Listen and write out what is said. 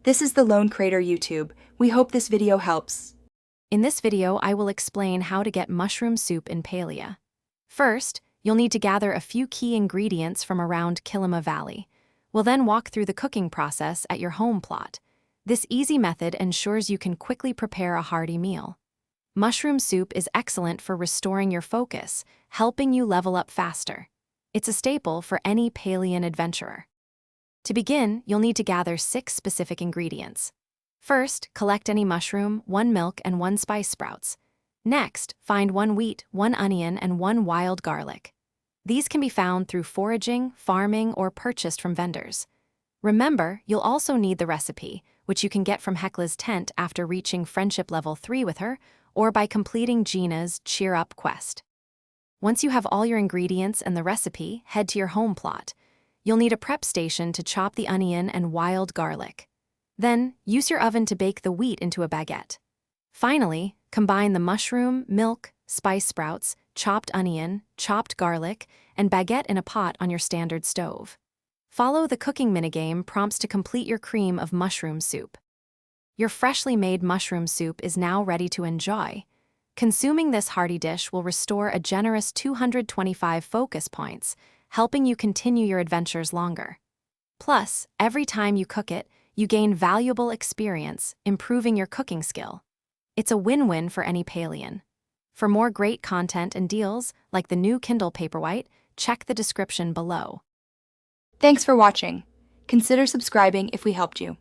This is the Lone Crater YouTube. We hope this video helps. In this video, I will explain how to get mushroom soup in Palia. First, you'll need to gather a few key ingredients from around Kilima Valley. We'll then walk through the cooking process at your home plot. This easy method ensures you can quickly prepare a hearty meal. Mushroom soup is excellent for restoring your focus, helping you level up faster. It's a staple for any Palian adventurer. To begin, you'll need to gather 6 specific ingredients. First, collect any mushroom, 1 milk, and 1 spice sprouts. Next, find 1 wheat, 1 onion, and 1 wild garlic. These can be found through foraging, farming, or purchased from vendors. Remember, you'll also need the recipe, which you can get from Hecla's tent after reaching Friendship Level 3 with her, or by completing Gina's Cheer Up quest. Once you have all your ingredients and the recipe, head to your home plot. You'll need a prep station to chop the onion and wild garlic. Then, use your oven to bake the wheat into a baguette. Finally, combine the mushroom, milk, spice sprouts, chopped onion, chopped garlic, and baguette in a pot on your standard stove. Follow the cooking minigame prompts to complete your cream of mushroom soup. Your freshly made mushroom soup is now ready to enjoy. Consuming this hearty dish will restore a generous 225 focus points, helping you continue your adventures longer. Plus, every time you cook it, you gain valuable experience, improving your cooking skill. It's a win-win for any Palian. For more great content and deals, like the new Kindle Paperwhite, check the description below. Thanks for watching. Consider subscribing if we helped you.